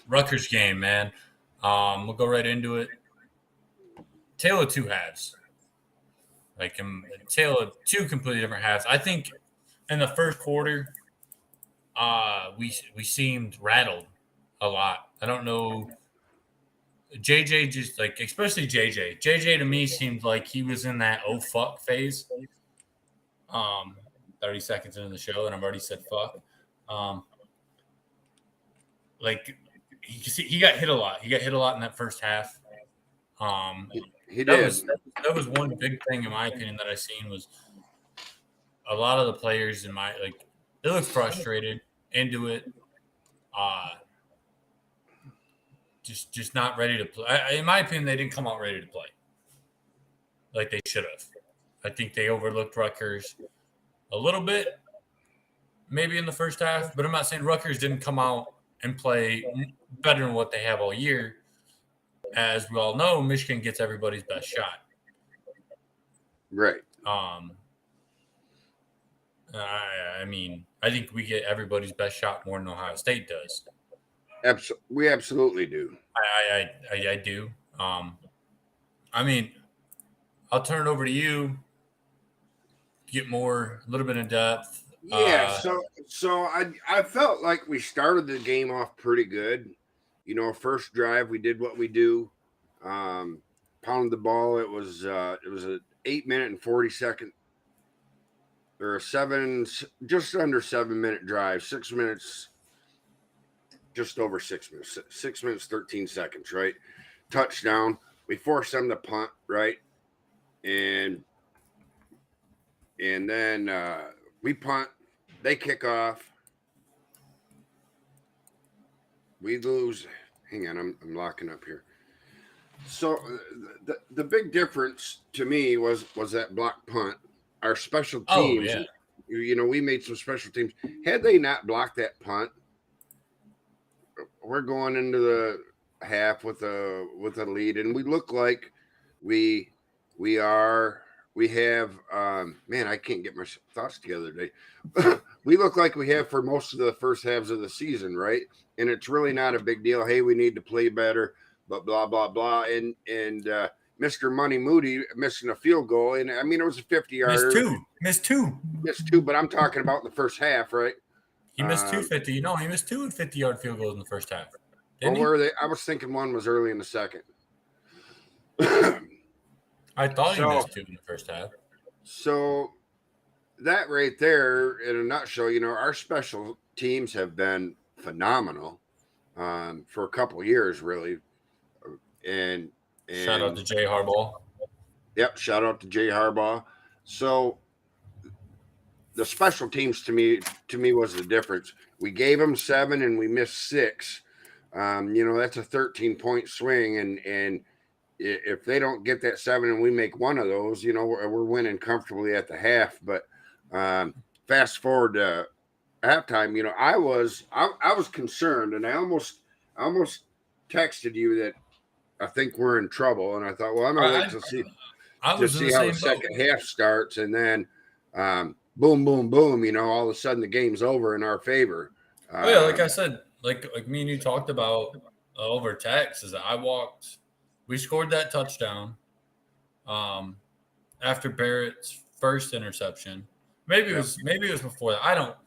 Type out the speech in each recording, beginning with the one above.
Rutgers game, man. We'll go right into it. Tale of two halves. Tale of two completely different halves. I think in the first quarter, we seemed rattled a lot. I don't know. JJ just especially JJ. JJ to me seemed like he was in that oh fuck phase. 30 seconds into the show, and I've already said fuck. Um, like he got hit a lot. He got hit a lot in that first half. He that did. was one big thing in my opinion that I seen was a lot of the players they look frustrated into it. Just not ready to play. In my opinion, they didn't come out ready to play like they should have. I think they overlooked Rutgers a little bit, maybe in the first half, but I'm not saying Rutgers didn't come out and play better than what they have all year. As we all know, Michigan gets everybody's best shot. Right. I mean, I think we get everybody's best shot more than Ohio State does. We absolutely do. I do. I mean, I'll turn it over to you. Get a little bit in depth. Yeah. So I felt like we started the game off pretty good. First drive we did what we do, pounded the ball. It was an 8-minute and 40-second. Or just under 7-minute drive, 6 minutes, just over 6 minutes, 6 minutes, 13 seconds, right? Touchdown. We forced them to punt, right? And then we punt, they kick off. We lose. Hang on, I'm locking up here. So the big difference to me was that block punt. Our special teams, we made some special teams. Had they not blocked that punt, we're going into the half with a lead, and we look like we have man, I can't get my thoughts together today. We look like we have for most of the first halves of the season, right? And it's really not a big deal. Hey, we need to play better, but blah blah blah, and Mr. Money Moody missing a field goal. And I mean, it was a 50-yarder. Missed two. But I'm talking about the first half, right? He missed 250. He missed 2 50-yard field goals in the first half. Or were they? I was thinking one was early in the second. I thought he missed 2 in the first half. So that right there, in a nutshell, our special teams have been phenomenal for a couple of years, really. And shout out to Jay Harbaugh. Yep, shout out to Jay Harbaugh. So the special teams to me was the difference. We gave them 7 and we missed 6. That's a 13-point swing, and if they don't get that 7 and we make one of those, we're winning comfortably at the half. But fast forward to halftime, I was concerned, and I almost texted you that I think we're in trouble, and I thought, well, I'm gonna wait to see how the second half starts, and then boom, boom, boom. All of a sudden the game's over in our favor. Like I said, like me and you talked about over text, is that we scored that touchdown after Barrett's first interception. Maybe it was before that.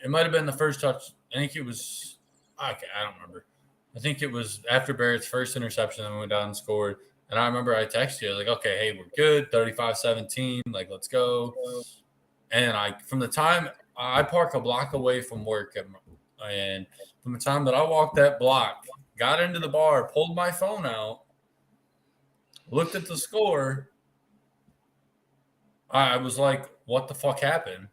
It might have been the first touch. I think it was. Okay, I don't remember. I think it was after Barrett's first interception, and we went down and scored. And I remember I texted you, like, okay, hey, we're good, 35-17, let's go. And from the time I park a block away from work, and from the time that I walked that block, got into the bar, pulled my phone out, looked at the score, I was like, what the fuck happened?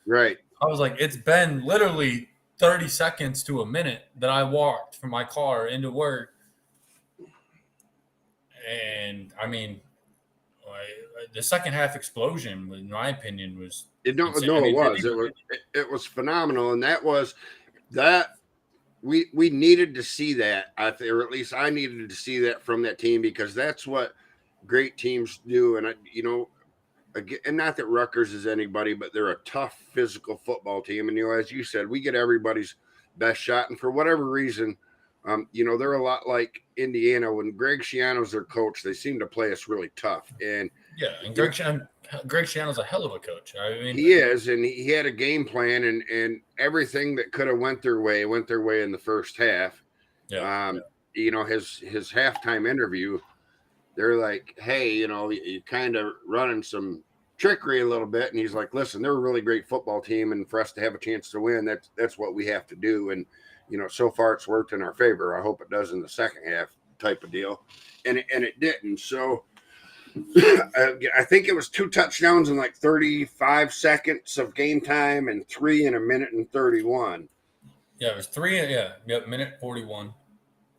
Right. I was like, it's been literally 30 seconds to a minute that I walked from my car into work. And I mean, the second half explosion, in my opinion, was it was phenomenal, and we needed to see that, or at least I needed to see that from that team, because that's what great teams do. And again, and not that Rutgers is anybody, but they're a tough physical football team, and as you said, we get everybody's best shot, and for whatever reason, They're a lot like Indiana. When Greg Schiano's their coach, they seem to play us really tough. And and Greg Schiano's a hell of a coach. I mean, he is, and he had a game plan, and everything that could have went their way in the first half. Yeah. His halftime interview, they're like, hey, you kind of running some trickery a little bit. And he's like, listen, they're a really great football team. And for us to have a chance to win, that's what we have to do. And, so far it's worked in our favor. I hope it does in the second half type of deal. And it didn't. So I think it was 2 touchdowns in like 35 seconds of game time and 3 in a minute and 31. Yeah, it was 3. Minute 41.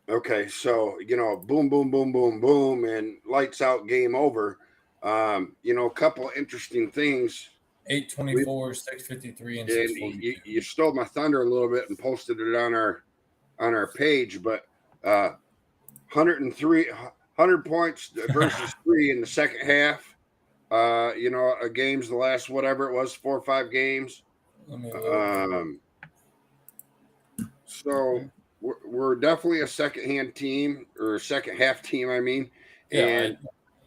Okay, so boom, boom, boom, boom, boom, and lights out, game over. A couple interesting things. 8:24, 6:53, and 6:42. You stole my thunder a little bit and posted it on our page, but 100 points versus 3 in the second half. A game's the last whatever it was, 4 or 5 games. So. We're definitely a second-hand team, or a second-half team, I mean. And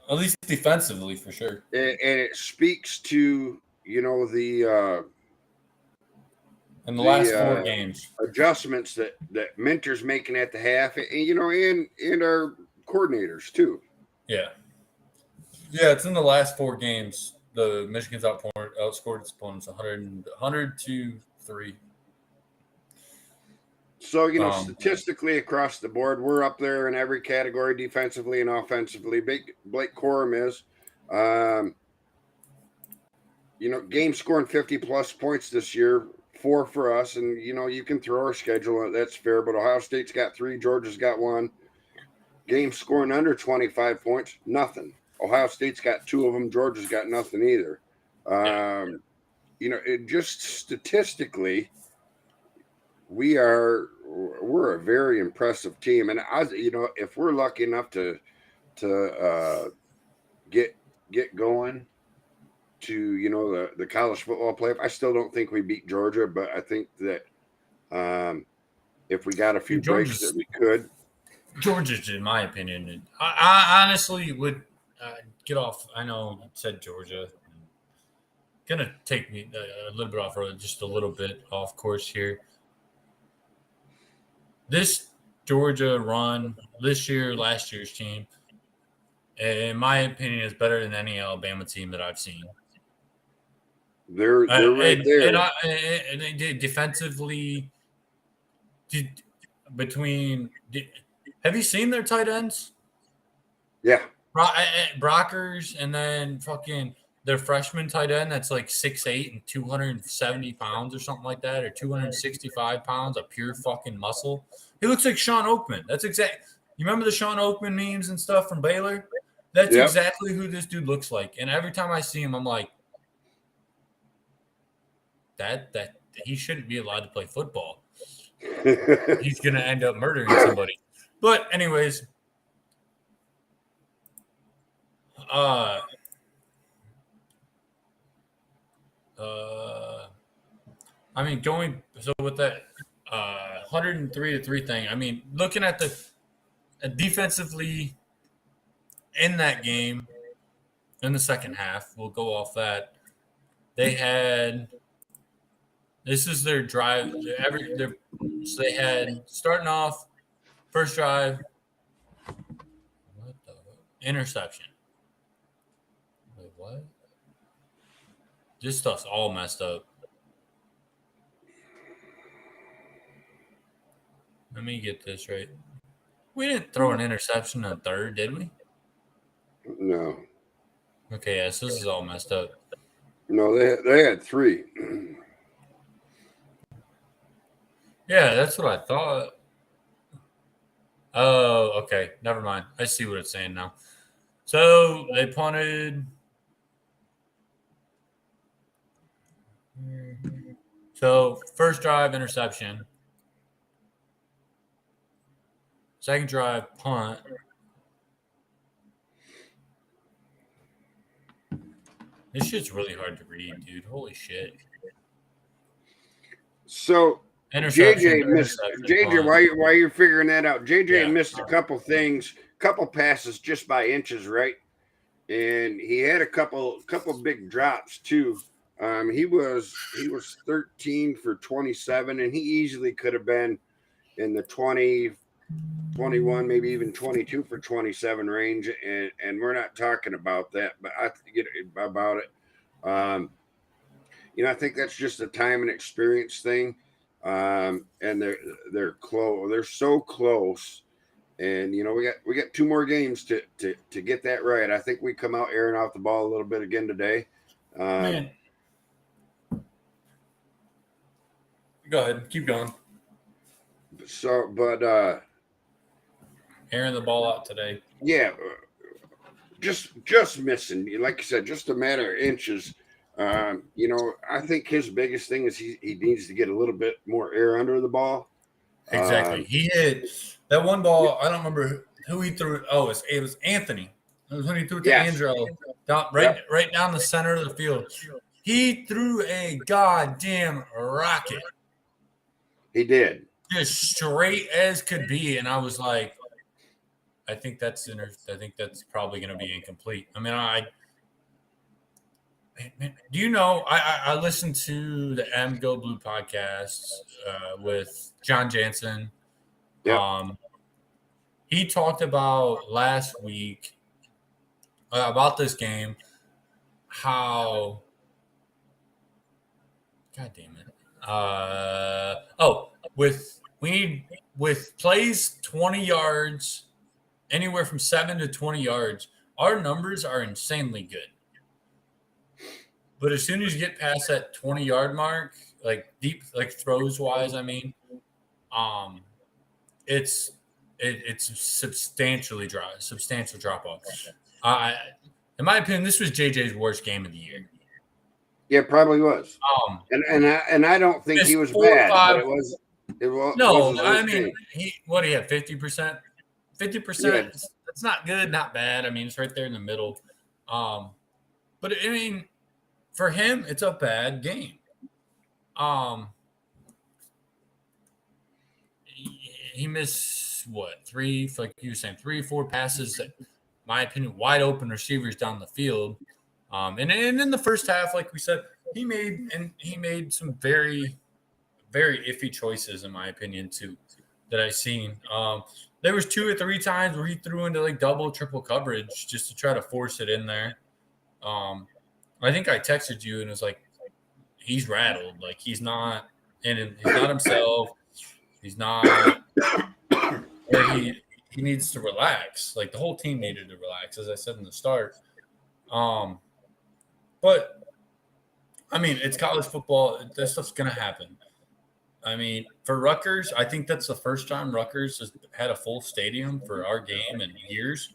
at least defensively, for sure. And it speaks to, the in the last 4 games adjustments that Minter's making at the half, and and our coordinators too. Yeah, it's in the last 4 games. The Michigan's outscored its opponents 100 to 3. So, statistically across the board, we're up there in every category, defensively and offensively. Blake Corum is. Game scoring 50-plus points this year, 4 for us. And, you can throw our schedule. That's fair. But Ohio State's got 3. Georgia's got 1. Game scoring under 25 points, nothing. Ohio State's got 2 of them. Georgia's got nothing either. It just statistically – we're a very impressive team, and if we're lucky enough to get going to the college football playoff, I still don't think we beat Georgia, but I think that if we got a few breaks that we could. Georgia, in my opinion, I honestly would get off. I know you said Georgia. Gonna take me a little bit off road, just a little bit off course here. This Georgia run this year, last year's team, in my opinion, is better than any Alabama team that I've seen. They're right there. And they did defensively. Have you seen their tight ends? Yeah. Brockers, and then fucking their freshman tight end that's like 6'8" and 270 pounds or something like that, or 265 pounds of pure fucking muscle. He looks like Sean Oakman. That's exact. You remember the Sean Oakman memes and stuff from Baylor? That's exactly who this dude looks like. And every time I see him, I'm like, that he shouldn't be allowed to play football. He's gonna end up murdering somebody. But anyways, I mean, with that 103 to 3 thing, I mean, looking at the defensively in that game in the second half, we'll go off that. This is their drive. So they had starting off first drive, interception. Wait, what? This stuff's all messed up. Let me get this right. We didn't throw an interception in the third, did we? No. Okay, yeah, so this is all messed up. No, they had 3. Yeah, that's what I thought. Oh, okay. Never mind. I see what it's saying now. So they punted. So first drive, interception. Second drive, punt. This shit's really hard to read, dude. Holy shit. So Interception. JJ missed. JJ, while you're figuring that out, JJ missed a couple things, couple passes just by inches, right? And he had a couple big drops too. He was 13 for 27, and he easily could have been in the 20, 21, maybe even 22 for 27 range. And we're not talking about that, but I get about it. I think that's just a time and experience thing. And they're close. They're so close. And we got 2 more games to get that right. I think we come out airing off the ball a little bit again today. Man. Go ahead, keep going. But airing the ball out today. Yeah, just missing. Like you said, just a matter of inches. I think his biggest thing is he needs to get a little bit more air under the ball. Exactly. He hit that one ball. I don't remember who he threw. Oh, it was Anthony. It was when he threw it to Andrew right down the center of the field. He threw a goddamn rocket. He did. Just straight as could be. And I was like, I think that's probably going to be incomplete. I mean, do you know, I listened to the M Go Blue podcast with John Jansen. Yeah. He talked about last week about this game, how, God damn it. With plays 20 yards, anywhere from 7 to 20 yards, our numbers are insanely good. But as soon as you get past that 20-yard mark, like deep, like throws wise, I mean, it's substantial drop off. In my opinion, this was JJ's worst game of the year. Yeah, probably was. And I don't think he was bad, but it was. No, I mean, he had 50%. 50%. That's not good, not bad. I mean, it's right there in the middle. But I mean, for him, it's a bad game. He missed three, like you were saying, 3 or 4 passes that, in my opinion, wide open receivers down the field. And in the first half, like we said, he made some very, very iffy choices, in my opinion, too, that I've seen. There was 2 or 3 times where he threw into like double, triple coverage just to try to force it in there. I think I texted you and it was like, he's rattled. Like he's not himself. He's not where he needs to relax. Like the whole team needed to relax, as I said in the start. But I mean, it's college football. That stuff's gonna happen. I mean, for Rutgers, I think that's the first time Rutgers has had a full stadium for our game in years.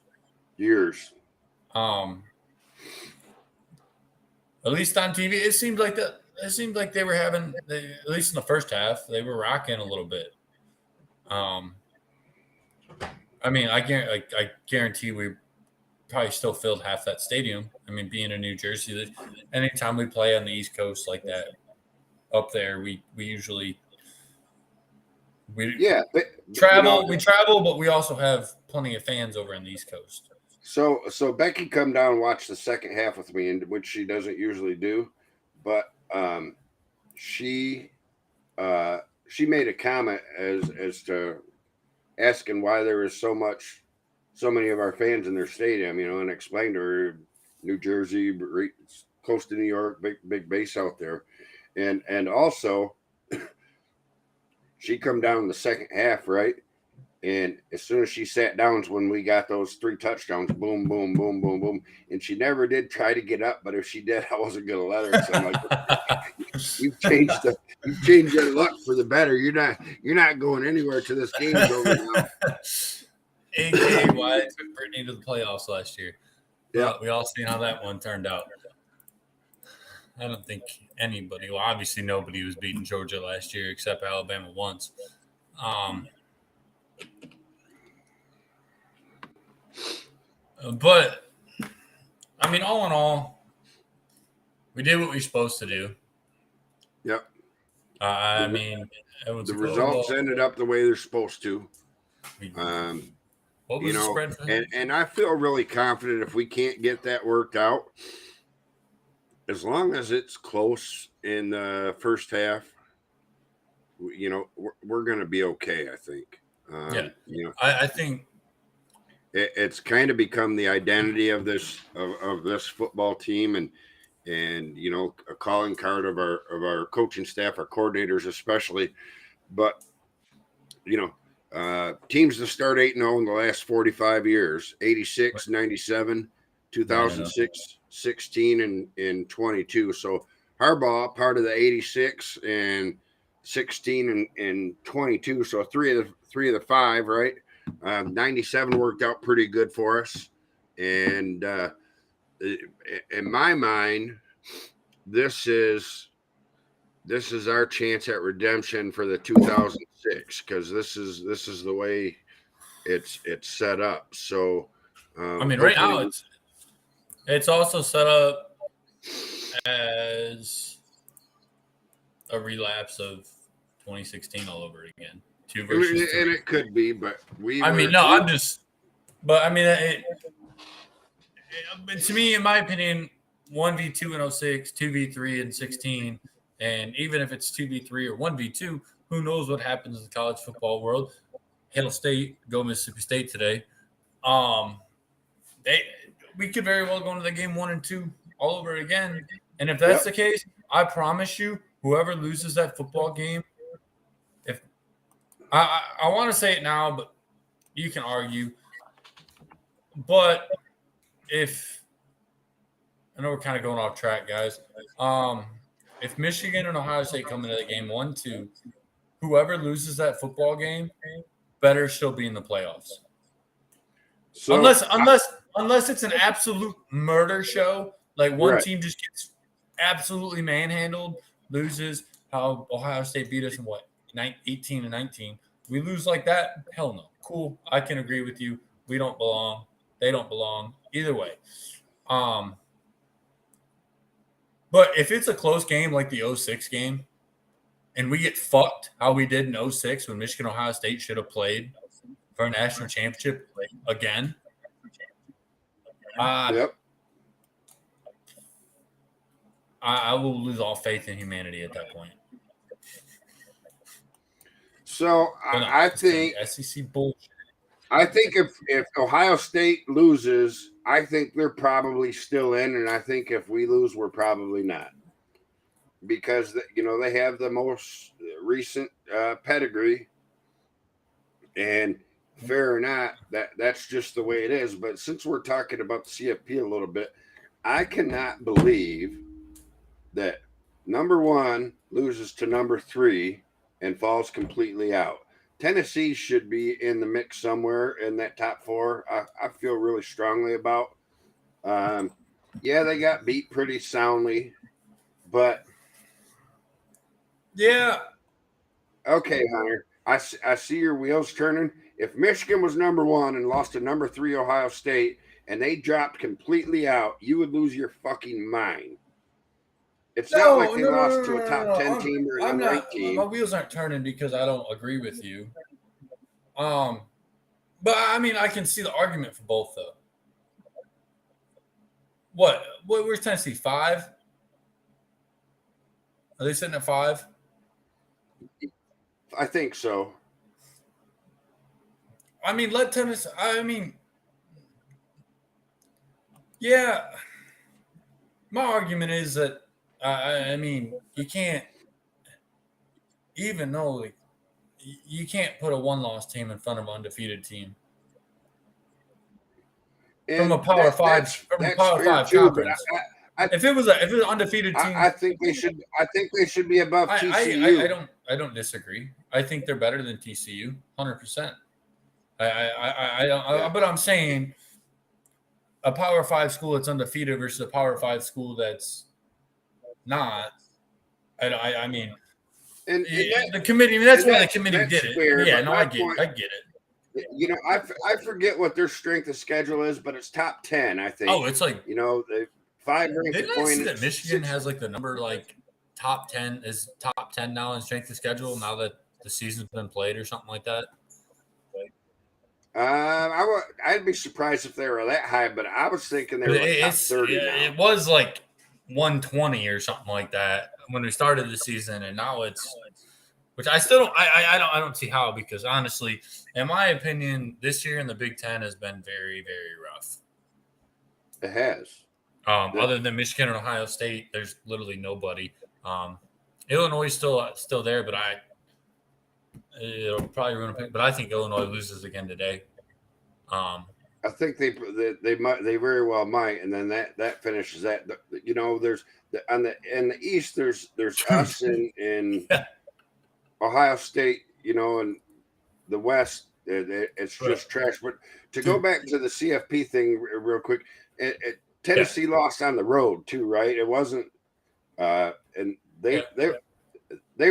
At least on TV, it seemed like that. It seemed like they were having, at least in the first half, they were rocking a little bit. I mean, I guarantee we probably still filled half that stadium. I mean, being in New Jersey, anytime we play on the East Coast like that, up there, we usually travel. We travel, but we also have plenty of fans over on the East Coast. So Becky come down and watch the second half with me, which she doesn't usually do, but she made a comment as to asking why there was so many of our fans in their stadium, and explained to her New Jersey, close to New York, big base out there, and also she come down in the second half, right? And as soon as she sat down is when we got those 3 touchdowns, boom, boom, boom, boom, boom. And she never did try to get up, but if she did, I wasn't going to let her. So I'm like, you've changed your luck for the better. You're not going anywhere till this game's over now. AKA why I took Brittany to the playoffs last year. Yeah, we all seen how that one turned out. I don't think anybody, well, obviously nobody was beating Georgia last year except Alabama once. But, I mean, all in all, we did what we were supposed to do. Yep. I mean, it was the results ended up the way they're supposed to. What was the spread for him? And I feel really confident if we can't get that worked out, as long as it's close in the first half, we're going to be okay, I think. I think it's kind of become the identity of this football team, and a calling card of our coaching staff, our coordinators especially. But teams that start 8-0 in the last 45 years, 86, 97, 2006, 16, and 22. So Harbaugh, part of the 86 and 16 and 22. So three of the five, right? 97 worked out pretty good for us. And in my mind, this is our chance at redemption for the 2006, because this is the way it's set up. So right now it's also set up as a relapse of 2016 all over again. 2 versus 3. And it could be, but to me, in my opinion, 1v2 in 06, 2v3 in 16, and even if it's 2v3 or 1v2, who knows what happens in the college football world. Hail State, go Mississippi State today. We could very well go into the game 1 and 2 all over again. And if that's the case, I promise you, whoever loses that football game, if I want to say it now, but you can argue. But if I know we're kind of going off track, guys. If Michigan and Ohio State come into the game 1-2, whoever loses that football game better still be in the playoffs. So unless it's an absolute murder show, like one team just gets absolutely manhandled, loses, how Ohio State beat us in 18 and 19. We lose like that? Hell no. Cool. I can agree with you. We don't belong. They don't belong. Either way. But if it's a close game like the 06 game, and we get fucked how we did in 06 when Michigan Ohio State should have played for a national championship again, I will lose all faith in humanity at that point. So I think SEC bullshit. I think if Ohio State loses, I think they're probably still in, and I think if we lose, we're probably not, because they have the most recent pedigree, and fair or not, that's just the way it is. But since we're talking about the CFP a little bit, I cannot believe that number 1 loses to number 3 and falls completely out. Tennessee should be in the mix somewhere in that top 4. I feel really strongly about. They got beat pretty soundly, but okay, Hunter. I see your wheels turning. If Michigan was number 1 and lost to number 3 Ohio State, and they dropped completely out, you would lose your fucking mind. It's not like they lost to a top 10 team or an unranked team. My wheels aren't turning because I don't agree with you. But I mean, I can see the argument for both, though. Where's Tennessee? 5? Are they sitting at 5? I think so. I mean, let Tennessee. Yeah. My argument is that you can't, even though you can't put a 1-loss team in front of an undefeated team. And from a Power 5 conference. If it was an undefeated team, I think they should be above TCU. I don't disagree. I think they're better than TCU, 100%. But I'm saying a Power 5 school that's undefeated versus a Power 5 school that's not. I mean, the committee. That's why the committee did it. Fair, I get it. I forget what their strength of schedule is, but it's top 10. I think. Oh, it's like the 5 ranked opponents. Didn't I see that Michigan has like the number top 10 now in strength of schedule now that the season's been played or something like that? I'd be surprised if they were that high, but I was thinking they were like top 30 now. It was like 120 or something like that when we started the season, and now it's, which I still don't. I don't see how, because honestly, in my opinion, this year in the Big Ten has been very, very rough. It has. Other than Michigan and Ohio State, there's literally nobody. Illinois is still there, but it'll probably ruin a pick. But I think Illinois loses again today. I think they very well might, and then that finishes that. You know, there's in the East there's us in Ohio State, you know, and the West it's just trash. But to go back to the CFP thing real quick, Tennessee lost on the road too, right? It wasn't, and they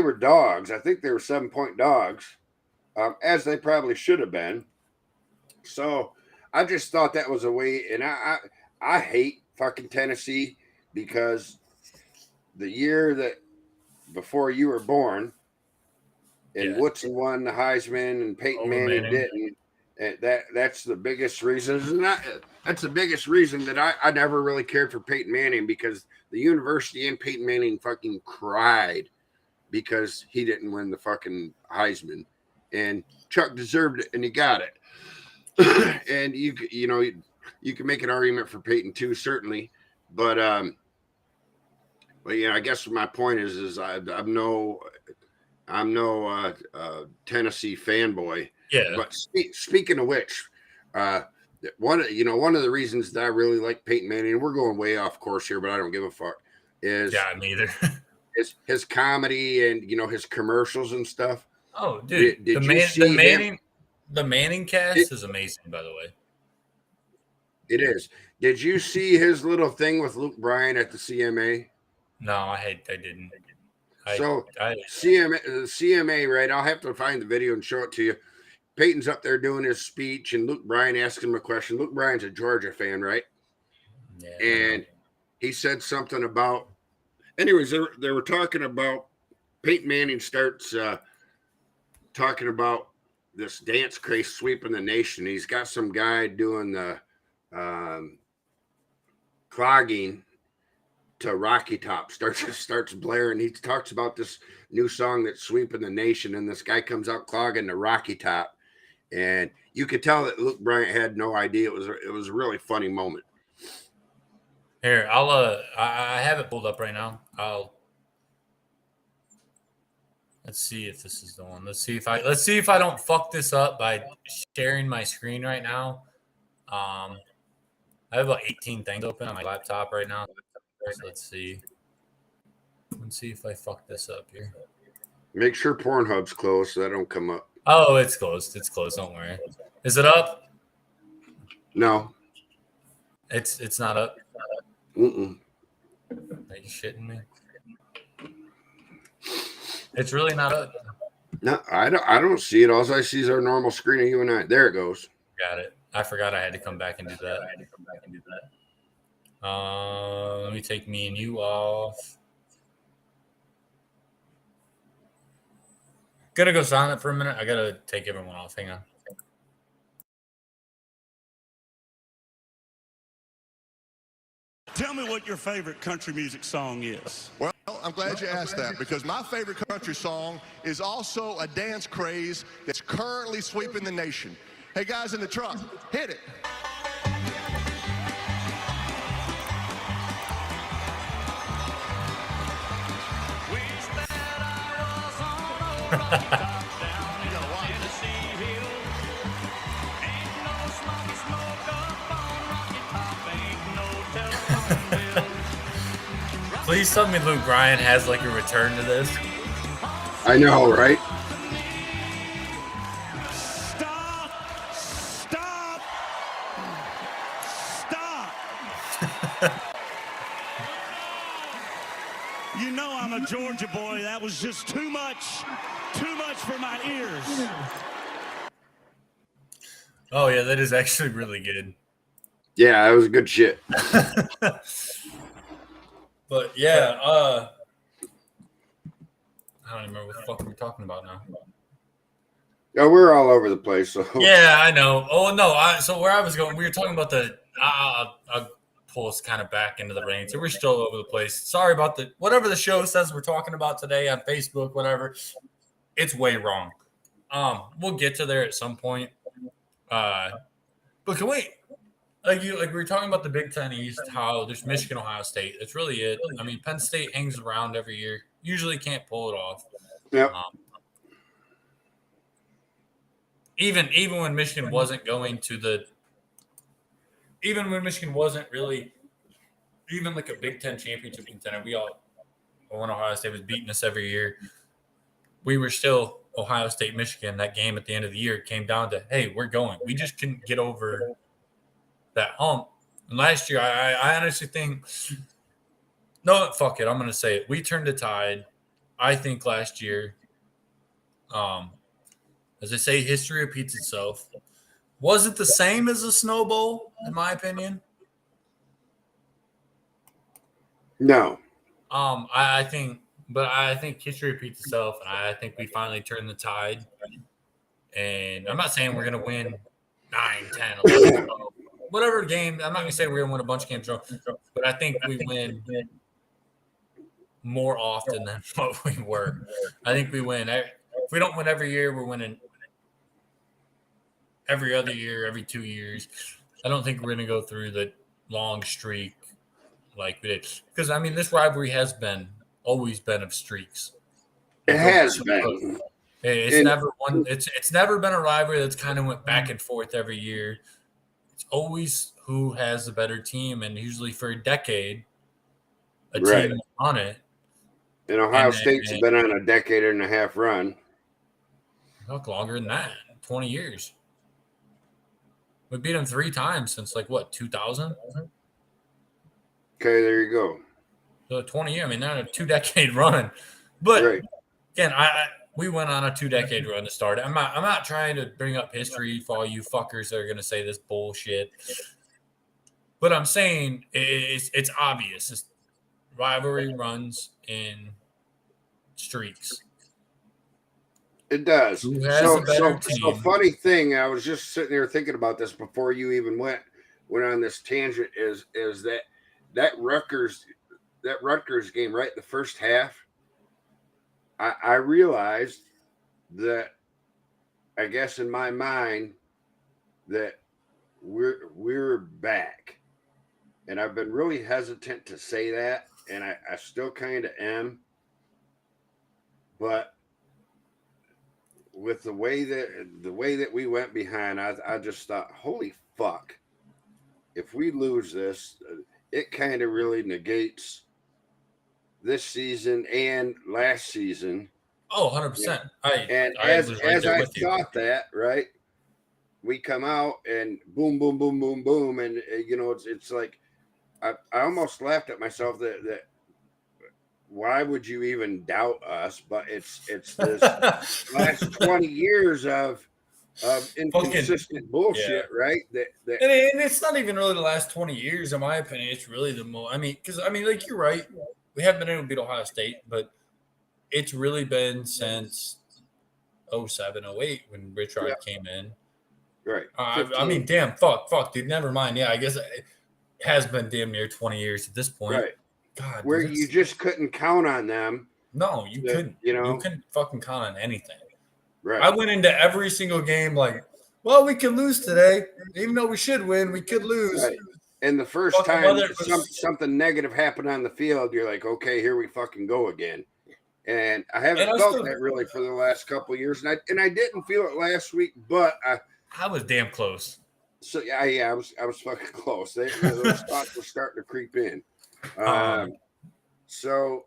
were dogs. I think they were 7-point dogs, as they probably should have been. So I just thought that was a way, and I hate fucking Tennessee because the year that before you were born, and Woodson won the Heisman and Peyton Manning didn't. And that's the biggest reason. That's the biggest reason that I never really cared for Peyton Manning, because the university and Peyton Manning fucking cried because he didn't win the fucking Heisman, and Chuck deserved it and he got it. And you know you can make an argument for Peyton too, certainly, but yeah, I guess my point is I'm no Tennessee fanboy. Yeah. But speaking of which, one of the reasons that I really like Peyton Manning, and we're going way off course here, but I don't give a fuck, is neither. his comedy and his commercials and stuff. Oh, dude, the Manning cast is amazing, by the way. It is. Did you see his little thing with Luke Bryan at the CMA? No, I didn't. CMA, right? I'll have to find the video and show it to you. Peyton's up there doing his speech, and Luke Bryan asking him a question. Luke Bryan's a Georgia fan, right? Yeah. And he said something about. Anyways, they were talking about. Peyton Manning starts talking about this dance craze sweeping the nation. He's got some guy doing the clogging to Rocky Top, starts blaring. He talks about this new song that's sweeping the nation, and this guy comes out clogging the Rocky Top, and you could tell that Luke Bryan had no idea. It was a really funny moment. Here, I have it pulled up right now. Let's see if this is the one. Let's see if I don't fuck this up by sharing my screen right now. I have about 18 things open on my laptop right now. So let's see. Let's see if I fuck this up here. Make sure Pornhub's closed so that don't come up. Oh, it's closed. It's closed. Don't worry. Is it up? No. It's not up. Mm-mm. Are you shitting me? It's really not up. No, I don't see it. All I see is our normal screen of you and I. There it goes. Got it. I forgot I had to come back and do that. Let me take me and you off. Gonna go silent for a minute. I gotta take everyone off. Hang on. Tell me what your favorite country music song is. Well, I'm glad you asked that, because my favorite country song is also a dance craze that's currently sweeping the nation. Hey, guys in the truck, hit it. Please tell me Luke Bryan has like a return to this. I know, right? Stop! You know I'm a Georgia boy. That was just too much for my ears. Oh yeah, that is actually really good. Yeah, that was good shit. But yeah, I don't even remember what the fuck we're talking about now. Yeah, we're all over the place. So Yeah, I know. Oh no, so where I was going, we were talking about the. I'll pull us kind of back into the reins. So we're still over the place. Sorry about whatever the show says we're talking about today on Facebook, whatever. It's way wrong. We'll get to there at some point. But can we? Like we were talking about the Big Ten East, how there's Michigan, Ohio State. That's really it. I mean, Penn State hangs around every year. Usually can't pull it off. yep. Even when Michigan wasn't going to the, even when Michigan wasn't really even like a Big Ten championship contender, when Ohio State was beating us every year, we were still Ohio State, Michigan. That game at the end of the year came down to, hey, we're going. We just couldn't get over that hump. And last year, I honestly think, no, fuck it. I'm going to say it. We turned the tide. I think last year, as they say, history repeats itself. Was it the same as the Snow Bowl, in my opinion? No. I think history repeats itself, and I think we finally turned the tide. And I'm not saying we're going to win 9, 10, 11, 12, whatever game. I'm not going to say we're going to win a bunch of games, but I think we win more often than what we were. I think we win. If we don't win every year, we're winning every other year, every 2 years. I don't think we're going to go through the long streak like we did. Because, I mean, this rivalry has always been of streaks. It has been. It's never been a rivalry that's kind of went back and forth every year. It's always who has the better team, and usually for a decade, team on it. And Ohio State's been on a decade and a half run. Look, longer than that, 20 years. We beat them 3 times since 2000? Okay, there you go. So 20 years. I mean, they're on a 2-decade run. But again, we went on a 2-decade run to start. I'm not trying to bring up history for all you fuckers that are going to say this bullshit. But I'm saying it's obvious. This rivalry runs in streaks. It does. Who has a better team? So funny thing, I was just sitting there thinking about this before you even went on this tangent. Is that Rutgers game, right? The first half, I realized that, I guess in my mind, that we're back, and I've been really hesitant to say that, and I still kind of am, but with the way that we went behind, I just thought, holy fuck, if we lose this, it kind of really negates this season and last season. Oh, 100%. As I thought that, right, we come out and boom, boom, boom, boom, boom, and it's like I almost laughed at myself that why would you even doubt us? But it's this last 20 years of inconsistent bullshit, right? And it's not even really the last 20 years, in my opinion. It's really the most. I mean, because you're right. We haven't been able to beat Ohio State, but it's really been since 07, 08 when Richard came in. Right. I mean, damn, fuck, dude. Never mind. Yeah, I guess it has been damn near 20 years at this point. Right. God, where you just couldn't count on them. No, you couldn't. You couldn't fucking count on anything. Right. I went into every single game like, well, we could lose today. Even though we should win, we could lose. Right. And the first time something negative happened on the field, you're like, okay, here we fucking go again. And I haven't felt that really for the last couple of years. And I didn't feel it last week, but I was damn close. So I was fucking close. Those thoughts were starting to creep in. So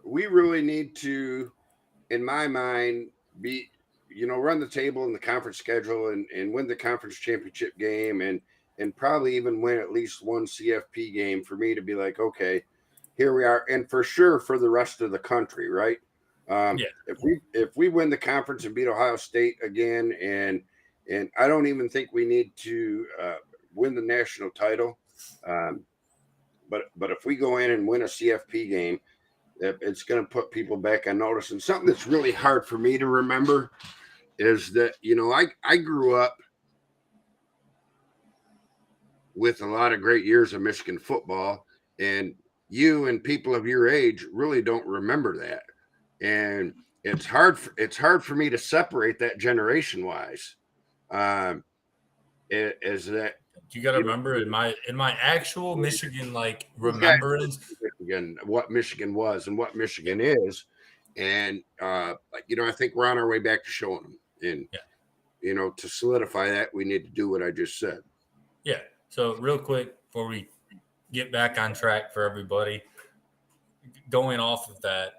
we really need to, in my mind, be run the table in the conference schedule and win the conference championship game and probably even win at least one CFP game for me to be like, okay, here we are, and for sure for the rest of the country, right? If we win the conference and beat Ohio State again, and I don't even think we need to win the national title. But if we go in and win a CFP game, It's going to put people back on notice. And something that's really hard for me to remember is that, I grew up with a lot of great years of Michigan football, and you and people of your age really don't remember that. And it's hard for me to separate that generation wise. Is that you got to remember in my actual Michigan remembrance, what Michigan was and what Michigan is, and I think we're on our way back to showing them. And to solidify that, we need to do what I just said. Yeah. So real quick before we get back on track for everybody, going off of that,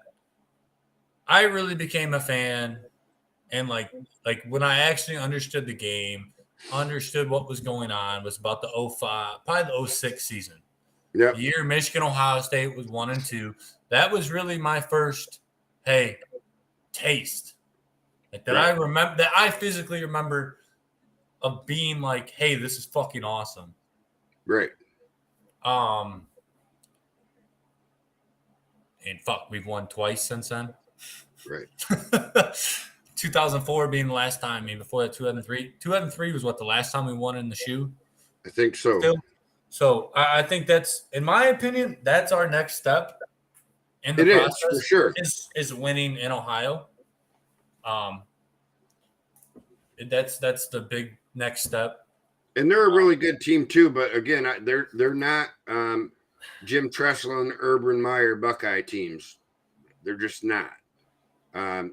I really became a fan, and like when I actually understood the game, understood what was going on, was about the 05, probably the 06 season. Yeah. The year Michigan, Ohio State was 1-2. That was really my first, taste. That I remember, that I physically remember of being like, hey, this is fucking awesome. Right. And we've won twice since then. Right. 2004 being the last time. I mean, before that, 2003. 2003 was the last time we won in the shoe? I think so. Still. So I think that's, in my opinion, that's our next step in the process. Is, for sure. Is winning in Ohio. That's the big next step. And they're a really good team too, but again, they're not Jim Tressel and Urban Meyer Buckeye teams. They're just not. I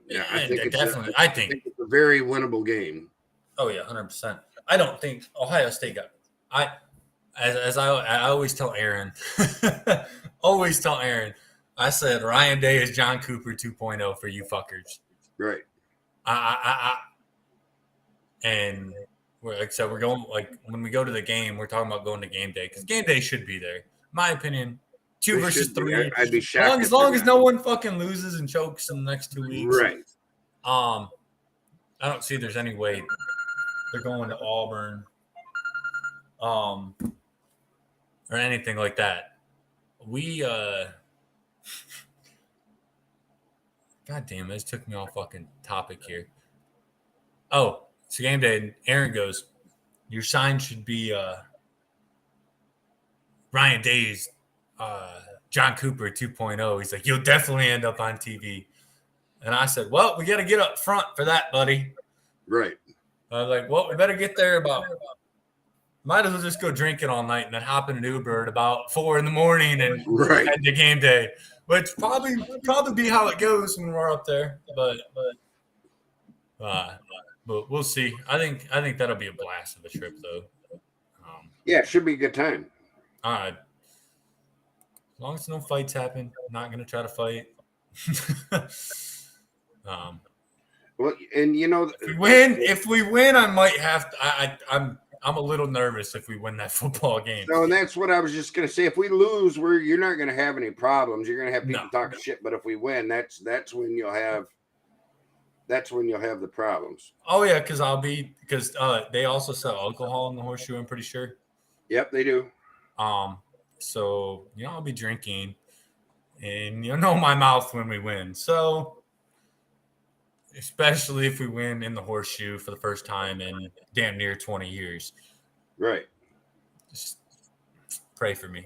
think it's a very winnable game. Oh yeah, 100%. I don't think Ohio State got. As I always tell Aaron, I said Ryan Day is John Cooper 2.0 for you fuckers. Right. And we're going, when we go to the game, we're talking about going to game day because game day should be there. In my opinion, 2 versus 3. I'd be shocked as long as no one fucking loses and chokes in the next 2 weeks. Right. I don't see there's any way they're going to Auburn, or anything like that. God damn, this took me off fucking topic here. Oh, it's game day. And Aaron goes, your sign should be Ryan Day's John Cooper 2.0. He's like, you'll definitely end up on TV. And I said, well, we got to get up front for that, buddy. Right. I was like, well, we better get there might as well just go drinking all night and then hop in an Uber at about 4 a.m. and head to game day, which probably be how it goes when we're up there. But we'll see. I think that'll be a blast of a trip, though. Yeah, it should be a good time. As long as no fights happen, I'm not going to try to fight. Well, and if we win, I might have to. I'm a little nervous if we win that football game. So, and that's what I was just going to say. If we lose, you're not going to have any problems. You're going to have people talking shit. But if we win, that's when you'll have the problems. Oh yeah, because they also sell alcohol in the Horseshoe. I'm pretty sure. Yep, they do. So I'll be drinking, and my mouth when we win. So, especially if we win in the Horseshoe for the first time in damn near 20 years. Right. Just pray for me.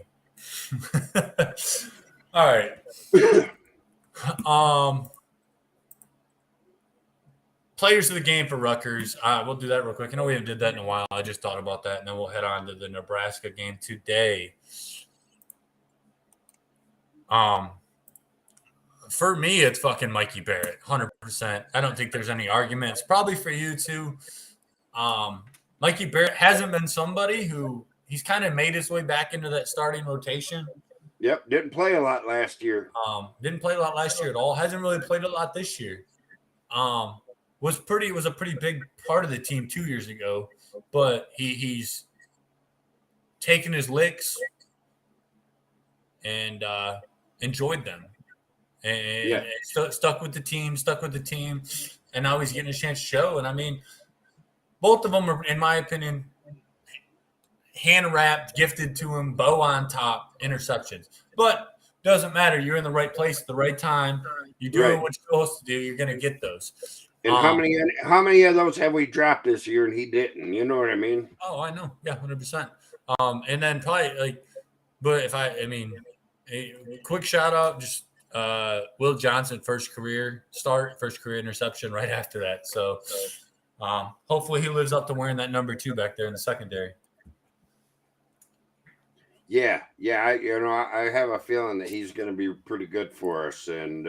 All right. Players of the game for Rutgers. We'll do that real quick. I know we haven't did that in a while. I just thought about that, and then we'll head on to the Nebraska game today. For me, it's fucking Mikey Barrett, 100%. I don't think there's any arguments. Probably for you too. Mikey Barrett hasn't been somebody who he's kind of made his way back into that starting rotation. Yep, didn't play a lot last year. Didn't play a lot last year at all. Hasn't really played a lot this year. Was a pretty big part of the team 2 years ago, but he's taken his licks and enjoyed them. And stuck with the team, and now he's getting a chance to show. And I mean, both of them are, in my opinion, hand-wrapped, gifted to him, bow on top interceptions. But Doesn't matter. You're in the right place at the right time. You're doing what you're supposed to do. You're going to get those. And how many of those have we dropped this year and he didn't? You know what I mean? Oh, I know. Yeah, 100%. And then probably but a quick shout out, just Will Johnson, first career interception right after that. So hopefully he lives up to wearing that number 2 back there in the secondary. Yeah. I have a feeling that he's going to be pretty good for us, and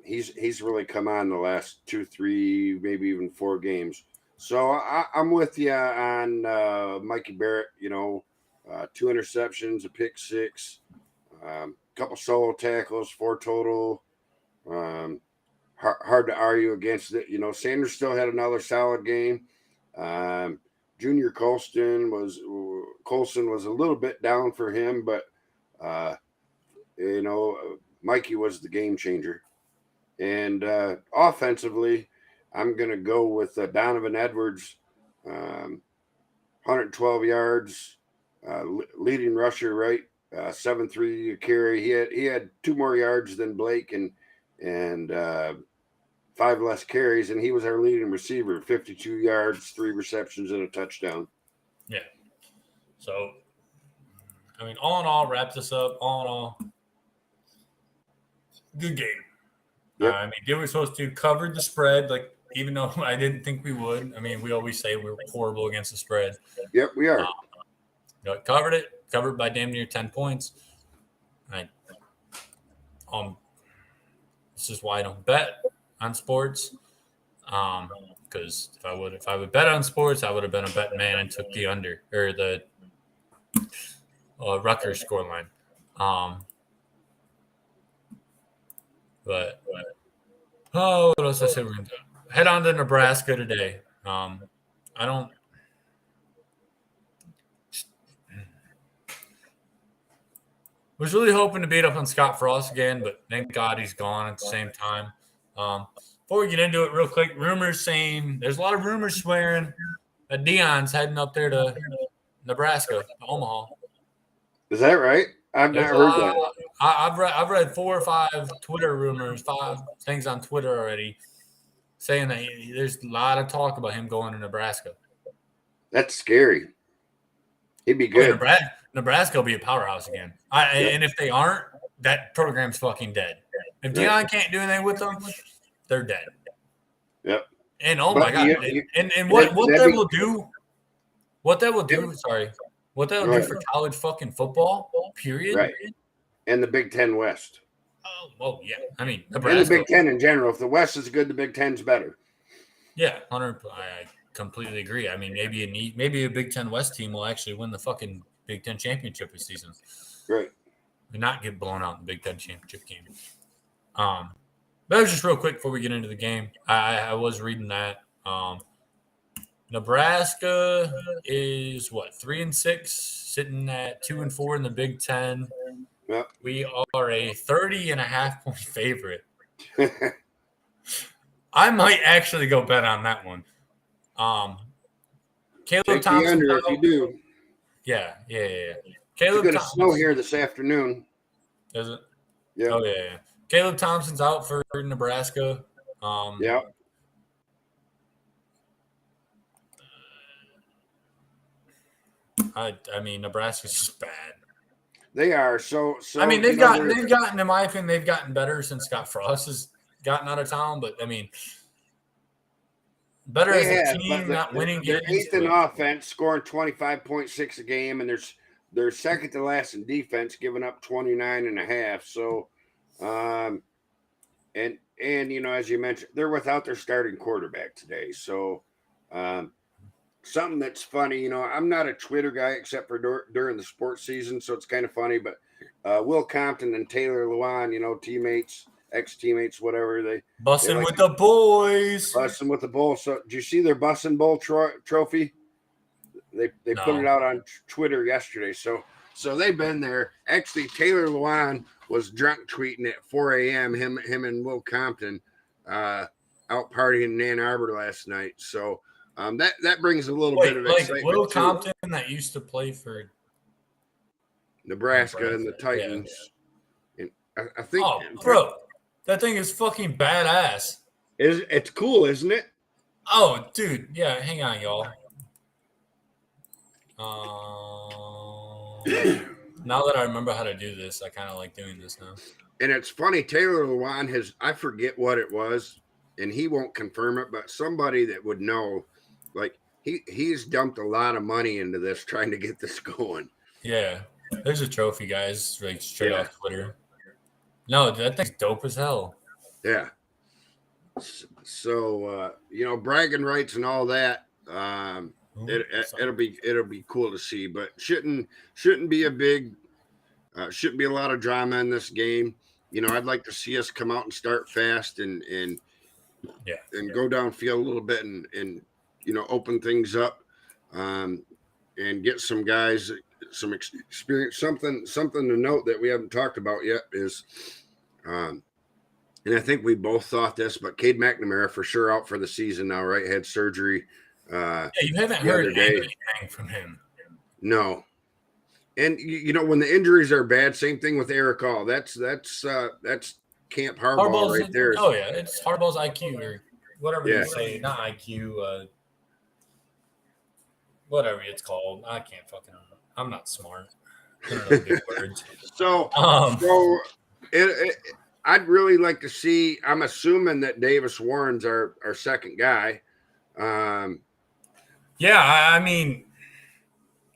he's really come on the last 2, 3, maybe even 4 games. So I'm with you on Mikey Barrett. 2 interceptions, a pick 6, couple solo tackles, 4 total. Hard to argue against it. Sanders still had another solid game. Junior Colson was a little bit down for him, but Mikey was the game changer. And offensively, I'm going to go with Donovan Edwards, 112 yards, leading rusher, right? 7.3 carry. He had 2 more yards than Blake and 5 less carries, and he was our leading receiver, 52 yards, 3 receptions, and a touchdown. Yeah. So, all in all, wrap this up. All in all, good game. Yep. Did what we supposed to. Covered the spread, even though I didn't think we would. We always say we're horrible against the spread. Yep, we are. Covered it. Covered by damn near 10 points. This is why I don't bet on sports. Because if I would bet on sports, I would have been a betting man and took the under or the Rutgers scoreline. But what else I said we're going to do? Head on to Nebraska today. Was really hoping to beat up on Scott Frost again, but thank God he's gone at the same time. Before we get into it real quick, rumors saying there's a lot of rumors swearing that Deion's heading up there to Nebraska, to Omaha. Is that right? I've not heard that. I've read 4 or 5 Twitter rumors, 5 things on Twitter already, saying that there's a lot of talk about him going to Nebraska. That's scary. He'd be good. Nebraska will be a powerhouse again. And if they aren't, that program's fucking dead. If Deion can't do anything with them, they're dead. Yep. And my God. What that will do for college fucking football, period. Right. And the Big Ten West. Oh, yeah. Nebraska. And the Big Ten in general. If the West is good, the Big Ten's better. Yeah, 100%. I completely agree. Maybe a Big Ten West team will actually win the fucking Big Ten championship this season. Right. And not get blown out in the Big Ten championship game. But that was just real quick before we get into the game. I was reading that. Nebraska is 3-6, sitting at 2-4 in the Big Ten. Yep. We are a 30.5 point favorite. I might actually go bet on that one. Caleb Thompson. If you do. Yeah. Caleb it's going to snow here this afternoon. Is it? Yeah. Oh, yeah. Caleb Thompson's out for Nebraska. Yeah. Nebraska's just bad. They are. So they've gotten, in my opinion, they've gotten better since Scott Frost has gotten out of town. But better as a team, not winning games. They're 8th in offense, scoring 25.6 a game, and they're second to last in defense, giving up 29.5. So, and as you mentioned, they're without their starting quarterback today. So, something that's funny, I'm not a Twitter guy except for during the sports season, so it's kind of funny. But Will Compton and Taylor Lewan, teammates, ex-teammates, whatever, they busting with the boys. Busting with the bowl. So, did you see their busting bowl trophy? They put it out on Twitter yesterday. So they've been there. Actually, Taylor Lewan was drunk tweeting at 4 a.m. Him and Will Compton out partying in Ann Arbor last night. So that brings a little bit of excitement. Will Compton that used to play for Nebraska and the Titans. I think. Oh, bro, that thing is fucking badass. It's cool, isn't it? Oh, dude, yeah. Hang on, y'all. Now that I remember how to do this, I kind of like doing this now. And it's funny, Taylor Lewan I forget what it was, and he won't confirm it, but somebody that would know, like he's dumped a lot of money into this trying to get this going. Yeah, there's a trophy, guys, like straight off Twitter. No, that thing's dope as hell. Yeah. So bragging rights and all that. It'll be cool to see, but shouldn't be a big shouldn't be a lot of drama in this game. I'd like to see us come out and start fast and go downfield a little bit and open things up and get some guys some experience. Something to note that we haven't talked about yet is and I think we both thought this, but Cade McNamara for sure out for the season now, right? Had surgery. You haven't heard anything from him. No. And when the injuries are bad, same thing with Eric Hall. That's Camp Harbaugh right there. Oh yeah, it's Harbaugh's IQ or whatever you say, not IQ, whatever it's called. I can't fucking know. I'm not smart. I don't know big words. So I'd really like to see. I'm assuming that Davis Warren's our second guy. Yeah, I mean,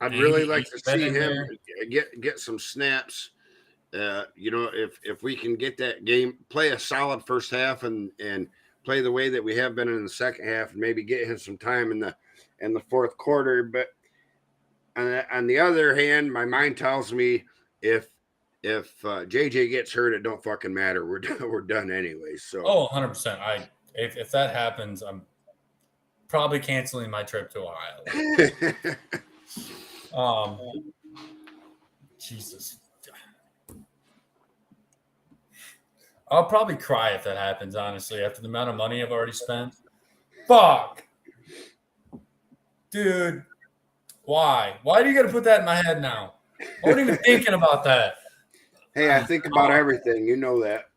I'd really like to see him get some snaps. If we can get that game, play a solid first half and play the way that we have been in the second half, and maybe get him some time in the fourth quarter. But on the other hand, my mind tells me if JJ gets hurt, it don't fucking matter. We're done anyway. So 100%. If that happens, I'm probably canceling my trip to Ohio. Jesus. I'll probably cry if that happens, honestly, after the amount of money I've already spent. Fuck. Dude. Why? Why do you got to put that in my head now? I wasn't even thinking about that. Hey, I think about everything. You know that.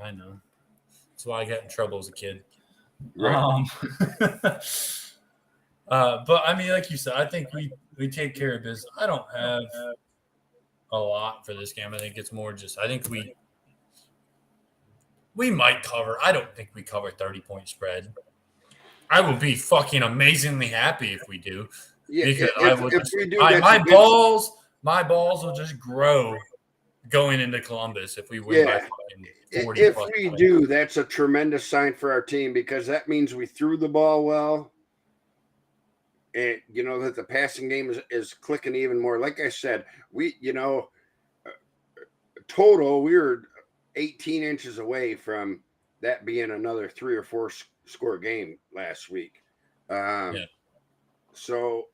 I know. That's why I got in trouble as a kid. Right. But, I mean, like you said, I think we take care of business. I don't have a lot for this game. I think it's more just – I think we might cover. I don't think we cover 30-point spread. I would be fucking amazingly happy if we do. Yeah, because if we do, my balls will just grow going into Columbus if we win by fucking 40. If we do, that's a tremendous sign for our team because that means we threw the ball well. And that the passing game is clicking even more. Like I said, we total we were 18 inches away from that being another 3 or 4 score game last week. So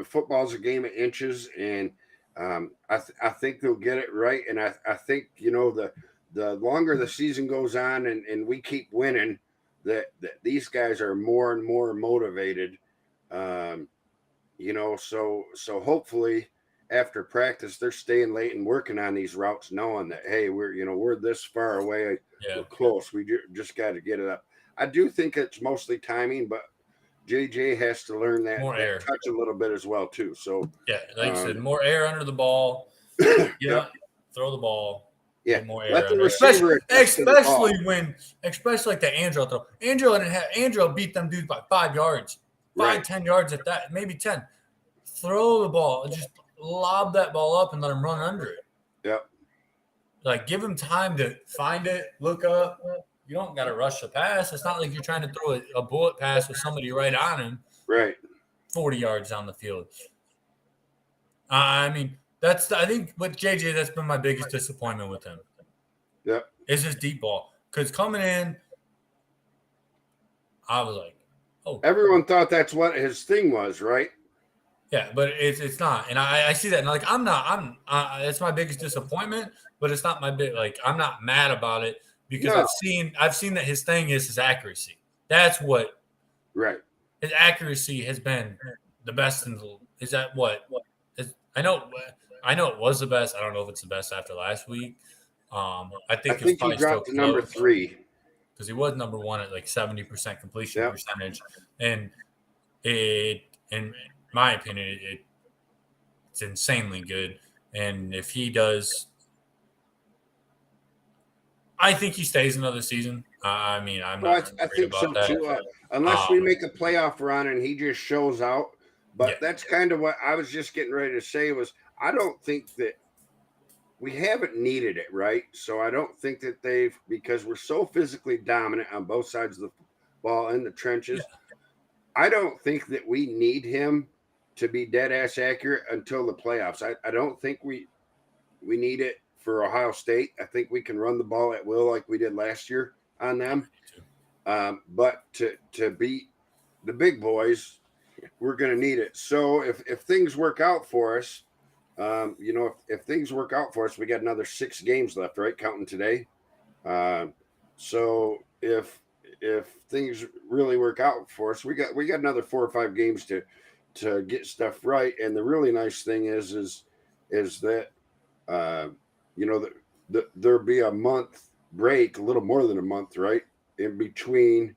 football's a game of inches, and I think they'll get it right. And I think the longer the season goes on and we keep winning, that these guys are more and more motivated. So hopefully after practice they're staying late and working on these routes, knowing that hey, we're this far away, we're close. We just got to get it up. I do think it's mostly timing, but JJ has to learn that touch a little bit as well too. So like you said, more air under the ball. Throw the ball. Yeah, more air. Let the receiver, especially like the Angelo throw. Angelo beat them dudes by 5 yards. 10 yards at that, maybe 10. Throw the ball and just lob that ball up and let him run under it. Yep. Like, give him time to find it, look up. You don't got to rush the pass. It's not like you're trying to throw a bullet pass with somebody right on him. Right. 40 yards down the field. I mean, I think with JJ, that's been my biggest disappointment with him. Yep. Is his deep ball. Because coming in, I was like, oh. Everyone thought that's what his thing was, right? Yeah, but it's not. And I see that. And like, it's my biggest disappointment, but it's not my big, like, I'm not mad about it because I've seen that his thing is his accuracy. That's what. Right. His accuracy has been the best is that what? I know it was the best. I don't know if it's the best after last week, I think he dropped to number 3 because he was number 1 at like 70% completion percentage, and in my opinion, it's insanely good. And if he does, I think he stays another season. I mean, I'm not I worried think so about that. too. Unless we make a playoff run and he just shows out. But that's kind of what I was just getting ready to say was I don't think that we haven't needed it, right? So I don't think that because we're so physically dominant on both sides of the ball in the trenches. Yeah. I don't think that we need him to be dead ass accurate until the playoffs. I don't think we need it for Ohio State. I think we can run the ball at will like we did last year on them. But to beat the big boys, we're going to need it. So if things work out for us, if things work out for us, we got another 6 games left, right? Counting today. So if things really work out for us, we got another 4 or 5 games to get stuff right. And the really nice thing is that there'll be a month break, a little more than a month, right, in between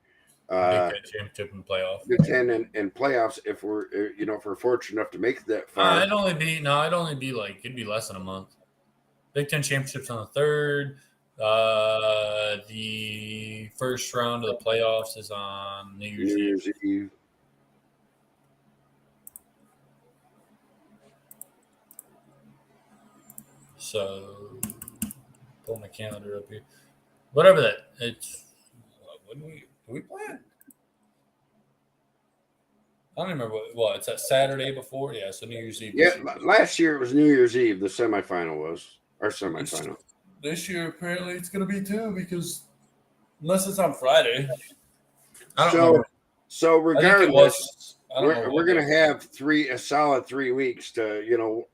Big Ten championship and playoff. Big Ten and playoffs if we're fortunate enough to make that far. It'd only be like it'd be less than a month. Big Ten championships on the 3rd. The first round of the playoffs is on New Year's Eve. So, pull my calendar up here. Whatever that. It's when we play it? I don't remember what it's that Saturday before. Yeah, so New Year's Eve. Yeah, last year it was New Year's Eve. The semifinal was our semifinal. This year apparently it's going to be 2 because unless it's on Friday. So regardless, we're going to have a solid 3 weeks to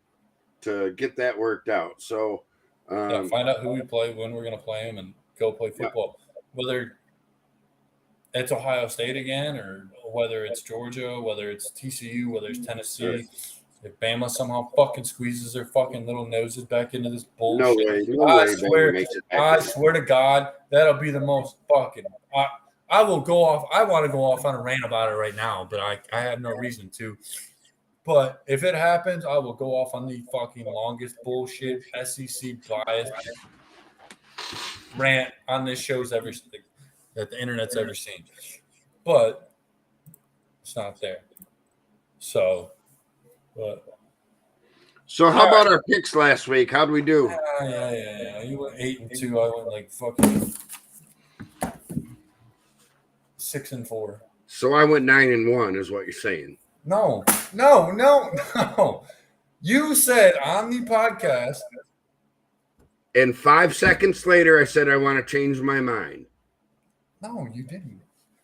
get that worked out. So find out who we play, when we're going to play them, and go play football. Whether it's Ohio State again, or whether it's Georgia, whether it's TCU, whether it's Tennessee. If Bama somehow fucking squeezes their fucking little noses back into this bullshit, I swear to God, that'll be the most fucking. I will go off. I want to go off on a rant about it right now, but I have no reason to. But if it happens, I will go off on the fucking longest bullshit SEC bias rant on this show's that the internet's ever seen. But it's not there. So how about our picks last week? How'd we do? Yeah. You went 8-2. I went like fucking 6-4. So I went 9-1, is what you're saying. No. You said on the podcast. And 5 seconds later, I said I want to change my mind. No, you didn't.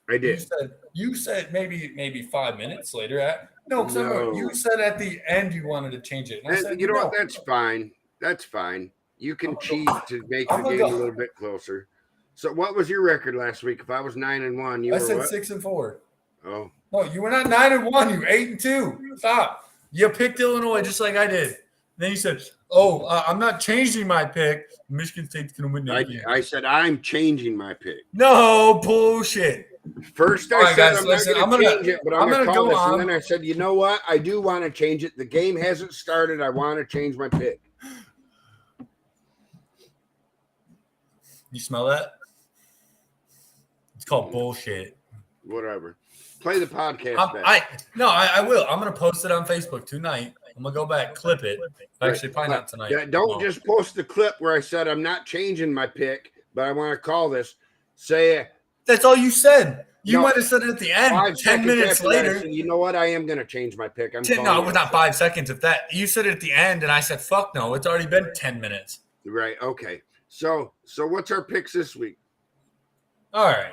I did. You said maybe 5 minutes later. No. You said at the end you wanted to change it. And I said, you know what? That's fine. That's fine. You can cheat to make the game a little bit closer. So what was your record last week? If I was 9-1, you were said what? 6-4. Oh. No, you were not 9-1. You were 8-2. Stop. You picked Illinois just like I did. Then you said, I'm not changing my pick. Michigan State's going to win the game. I said I'm changing my pick. No bullshit. First I said I'm not going to change it, but I'm going to call this. And then I said, you know what? I do want to change it. The game hasn't started. I want to change my pick. You smell that? It's called bullshit. Whatever. Play the podcast back. I will. I'm going to post it on Facebook tonight. I'm going to go back, clip it. Actually, probably not tonight. Yeah, don't just post the clip where I said I'm not changing my pick, but I want to call this. Say that's all you said. You might have said it at the end. 10 minutes later. Said, you know what? I am going to change my pick. No, it was not 5 seconds of that. You said it at the end, and I said, fuck no. It's already been 10 minutes. Right. Okay. So what's our picks this week? All right.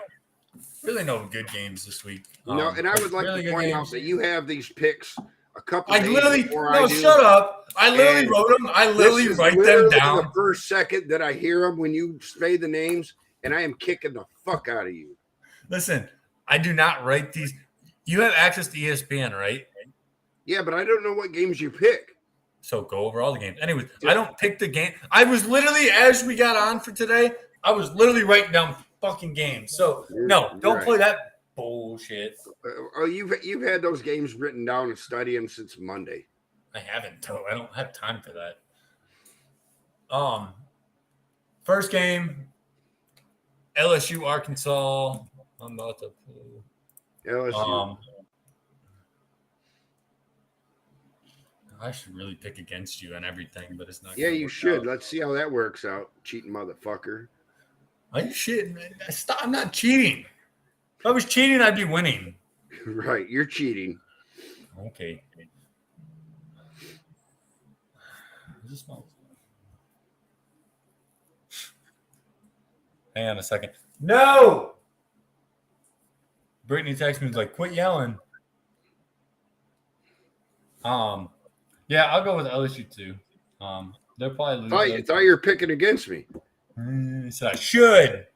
Really no good games this week. No, and I would like to point out that you have these picks a couple days before I do. Shut up. I literally wrote them. I literally write them down. The first second that I hear them when you say the names, and I am kicking the fuck out of you. Listen, I do not write these. You have access to ESPN, right? Yeah, but I don't know what games you pick. So go over all the games. Anyways, I don't pick the game. I was literally, as we got on for today, I was literally writing down fucking games. So no, don't play that bullshit. You've had those games written down and study them since Monday. I haven't though. I don't have time for that. First game, LSU Arkansas. I'm about to pull. LSU. I should really pick against you and everything, but it's not. Yeah, you should. Out. Let's see how that works out. Cheating motherfucker. Are you shitting, man? Stop! I'm not cheating. If I was cheating, I'd be winning. Right, you're cheating. Okay. Hang on a second. No! Brittany texted me and was like, quit yelling. Yeah, I'll go with LSU too. They'll probably lose. I thought you were picking against me. So I should.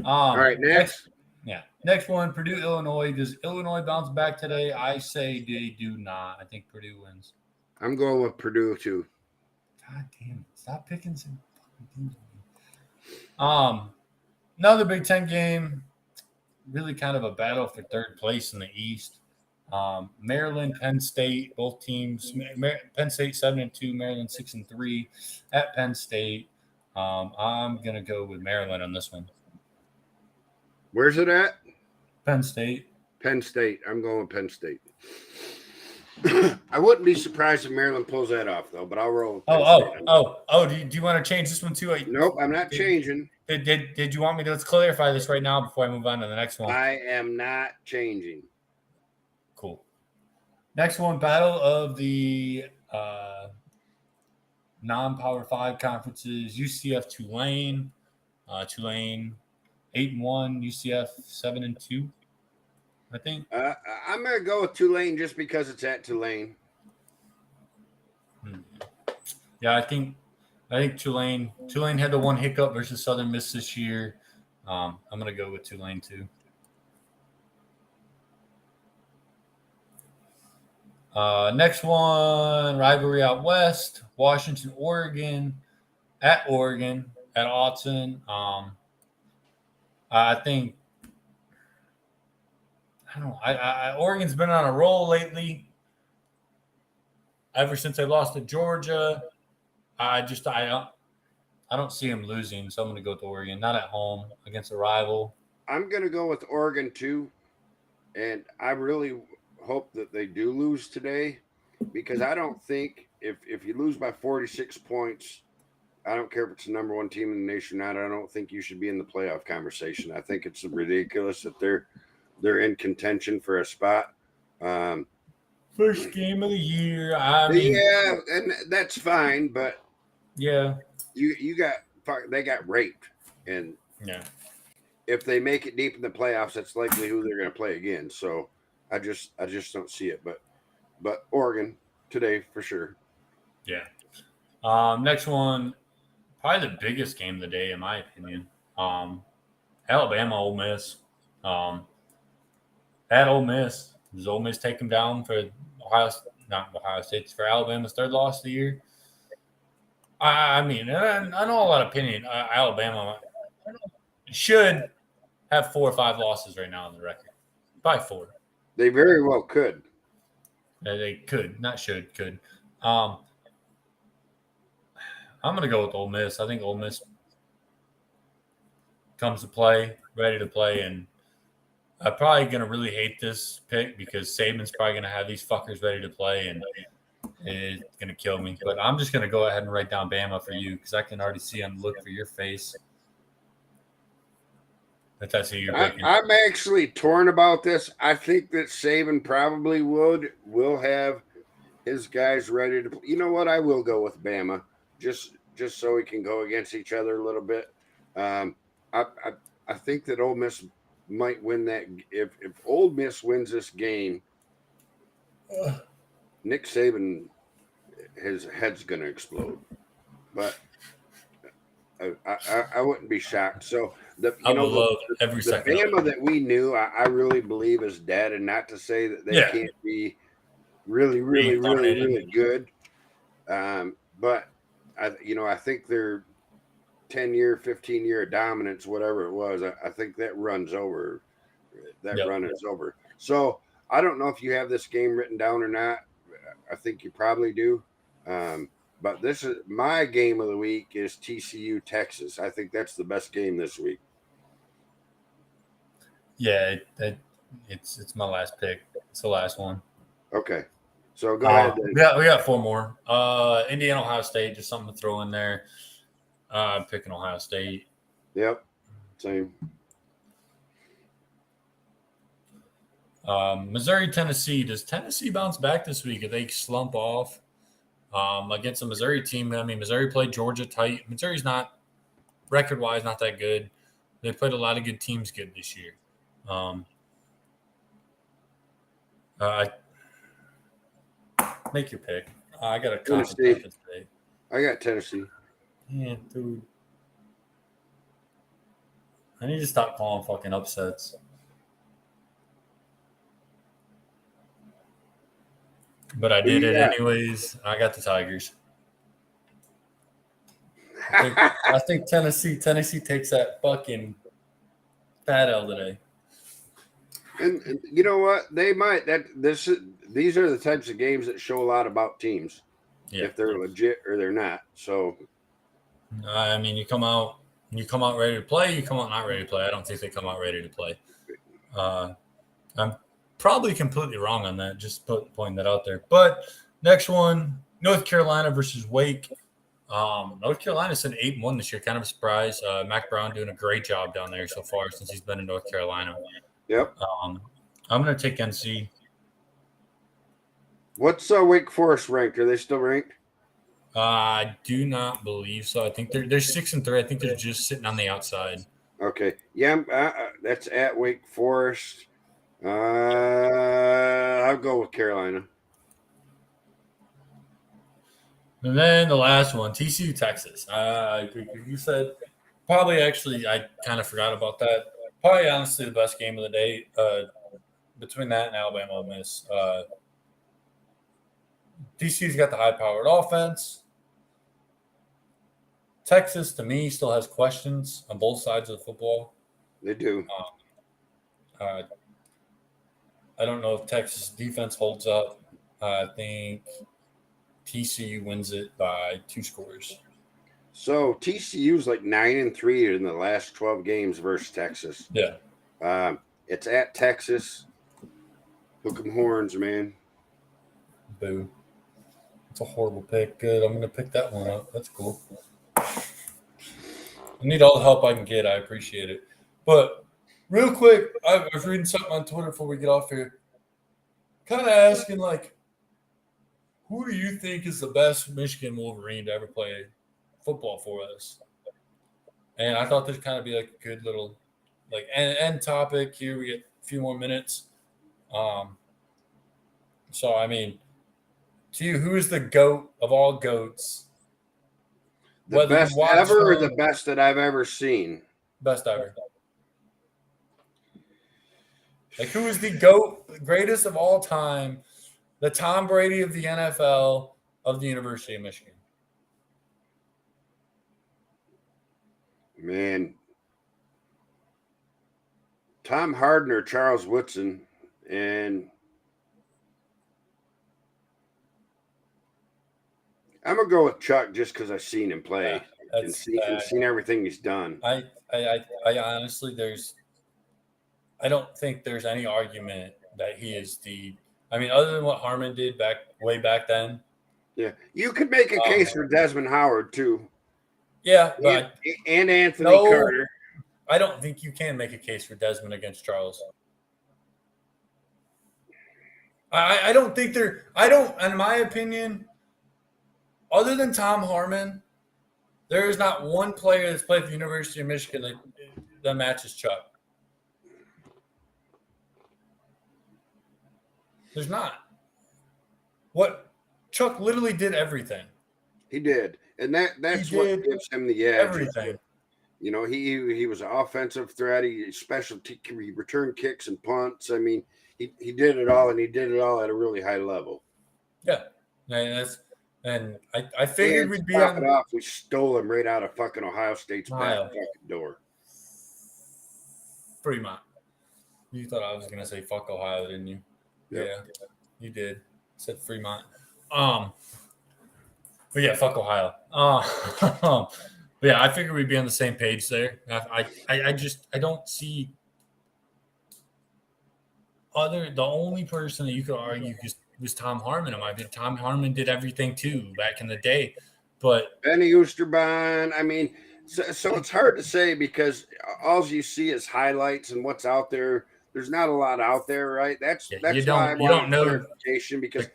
All right, next. Next one, Purdue, Illinois. Does Illinois bounce back today? I say they do not. I think Purdue wins. I'm going with Purdue too. God damn it. Stop picking some fucking teams. Another Big Ten game. Really kind of a battle for third place in the East. Maryland, Penn State, both teams. Penn State 7-2, Maryland 6-3 at Penn State. I'm gonna go with Maryland on this one. Where's it at? Penn State. Penn State. I'm going with Penn State. I wouldn't be surprised if Maryland pulls that off, though. But I'll roll. With Penn State. Do you want to change this one too? Nope, I'm not changing. Did you want me to? Let's clarify this right now before I move on to the next one. I am not changing. Cool. Next one, battle of the non-Power 5 conferences. UCF Tulane. Tulane 8-1. UCF 7-2. I think. I'm gonna go with Tulane just because it's at Tulane. Yeah, I think Tulane had the one hiccup versus Southern Miss this year. I'm gonna go with Tulane too. Next one, rivalry out west, Washington, Oregon, at Autzen. I think Oregon's been on a roll lately. Ever since they lost to Georgia, I don't see them losing, so I'm going to go with Oregon. Not at home against a rival. I'm going to go with Oregon too, and I really hope that they do lose today, because I don't think if you lose by 46 points, I don't care if it's the number one team in the nation or not, I don't think you should be in the playoff conversation. I think it's ridiculous that they're in contention for a spot. First game of the year. I mean, yeah, and that's fine, but yeah, they got raped, and yeah, if they make it deep in the playoffs, that's likely who they're going to play again. So I just don't see it, but Oregon today for sure. Yeah. Next one, probably the biggest game of the day in my opinion. Alabama, Ole Miss. At Ole Miss, does Ole Miss take them down for Ohio State's for Alabama's third loss of the year? I mean, I know a lot of opinion. Alabama should have 4 or 5 losses right now on the record. By 4. They very well could. They could, not should, could. I'm going to go with Ole Miss. I think Ole Miss comes to play, ready to play, and I'm probably going to really hate this pick because Saban's probably going to have these fuckers ready to play, and it's going to kill me. But I'm just going to go ahead and write down Bama for you because I can already see on the look for your face that that's who you're picking. I'm actually torn about this. I think that Saban probably will have his guys ready to play. You know what? I will go with Bama just so we can go against each other a little bit. I think that Ole Miss might win that. If Ole Miss wins this game, Nick Saban, his head's going to explode. But I wouldn't be shocked. So love every second. The Bama that we knew, I really believe is dead, and not to say that they can't be, really, really, really, Reincarnated. really good. But I think their 10-year, 15-year dominance, whatever it was, I think that runs over. That Yep. run is over. So I don't know if you have this game written down or not. I think you probably do. But this is my game of the week is TCU Texas. I think that's the best game this week. Yeah, it's my last pick. It's the last one. Okay. So go ahead then. We got 4 more. Indiana, Ohio State, just something to throw in there. I'm picking Ohio State. Yep. Same. Missouri, Tennessee. Does Tennessee bounce back this week? If they slump off against a Missouri team? I mean, Missouri played Georgia tight. Missouri's not record-wise not that good. They played a lot of good teams good this year. Make your pick. I got a Tennessee. today. I got Tennessee. Yeah, dude. I need to stop calling fucking upsets. But I did it anyways. I got the Tigers. I think Tennessee takes that fucking fat L today. And you know what? They might. These are the types of games that show a lot about teams. Yeah. If they're legit or they're not. So I mean, you come out ready to play, you come out not ready to play. I don't think they come out ready to play. I'm probably completely wrong on that. Just pointing that out there. But next one, North Carolina versus Wake. North Carolina's an 8-1 this year. Kind of a surprise. Mac Brown doing a great job down there so far since he's been in North Carolina. Yep. I'm going to take NC. What's Wake Forest ranked? Are they still ranked? I do not believe so. I think they're 6-3. I think they're just sitting on the outside. Okay. Yeah, that's at Wake Forest. I'll go with Carolina. And then the last one, TCU Texas. You said probably actually I kind of forgot about that. Probably honestly the best game of the day between that and Alabama Ole Miss. TCU's got the high-powered offense. Texas, to me, still has questions on both sides of the football. They do. I don't know if Texas defense holds up. I think TCU wins it by 2 scores. So TCU's like 9-3 in the last 12 games versus Texas. Yeah. It's at Texas. Hook 'em horns, man. Boo. It's a horrible pick. Good. I'm going to pick that one up. That's cool. I need all the help I can get. I appreciate it. But real quick, I was reading something on Twitter before we get off here. Kind of asking, like, who do you think is the best Michigan Wolverine to ever play football for us? And I thought this kind of be like a good little, like, end topic here. We get a few more minutes. So, I mean, to you, who is the GOAT of all GOATs? The best ever or the best that I've ever seen? Best ever. Like, who is the GOAT, greatest of all time, the Tom Brady of the NFL of the University of Michigan? Man. Tom Harden or Charles Woodson. And I'm going to go with Chuck just because I've seen him play and seen everything he's done. I honestly, I don't think there's any argument that he is other than what Harmon did way back then. Yeah. You could make a case for Desmond Howard too. Yeah. But and Anthony Carter. I don't think you can make a case for Desmond against Charles. I don't think in my opinion, other than Tom Harmon, there is not one player that's played for the University of Michigan that matches Chuck. There's not. Chuck literally did everything. He did. And that's what gives him the edge. Everything. You know, he was an offensive threat. He returned kicks and punts. I mean, he did it all, and he did it all at a really high level. Yeah, and I figured And we'd to be top on it off, we stole him right out of fucking Ohio State's back Ohio. fucking door. Fremont. You thought I was gonna say fuck Ohio, didn't you? Yep. Yeah, you did. Said Fremont. But yeah, fuck Ohio. But yeah, I figured we'd be on the same page there. I don't see the only person that you could argue was Tom Harmon. In my opinion, Tom Harmon did everything too back in the day, but Benny Oosterbaan. I mean, so it's hard to say because all you see is highlights and what's out there. There's not a lot out there, right? That's yeah, why I you don't wanted know clarification because the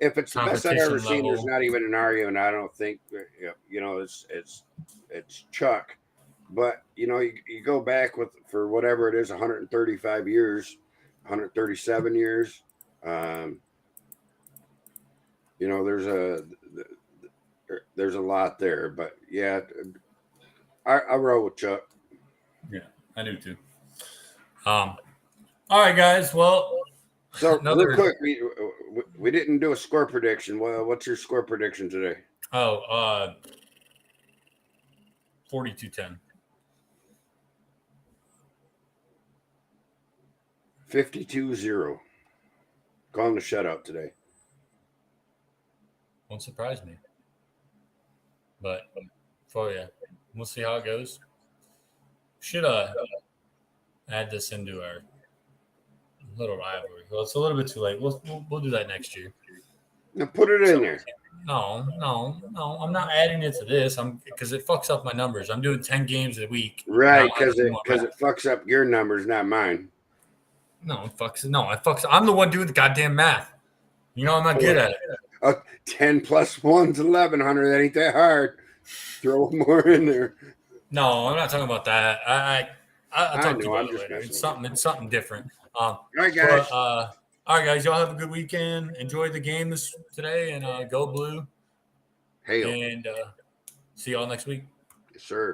if it's the best I've ever competition seen, there's level. not even an argument. I don't think it's Chuck, but you go back for whatever it is, 135 years, 137 years. There's a lot there, but yeah, I roll with Chuck. Yeah, I do too. All right, guys. Well, So real quick, we didn't do a score prediction. Well, what's your score prediction today? 42-10. 52-0. Calling the shutout today. Won't surprise me. But yeah, we'll see how it goes. Should add this into our little rivalry. Well, it's a little bit too late. We'll do that next year. Now put it in there. No. I'm not adding it to this. Because it fucks up my numbers. I'm doing 10 games a week. Right, because it fucks up your numbers, not mine. No, it fucks. I'm the one doing the goddamn math. I'm not good at it. 10 plus 1's 1100. That ain't that hard. Throw more in there. No, I'm not talking about that. I'll talk to you I'm about it just later. messing It's something different. All right, guys. All right, guys. Y'all have a good weekend. Enjoy the game today, and go blue. Hail. And see y'all next week. Yes, sir.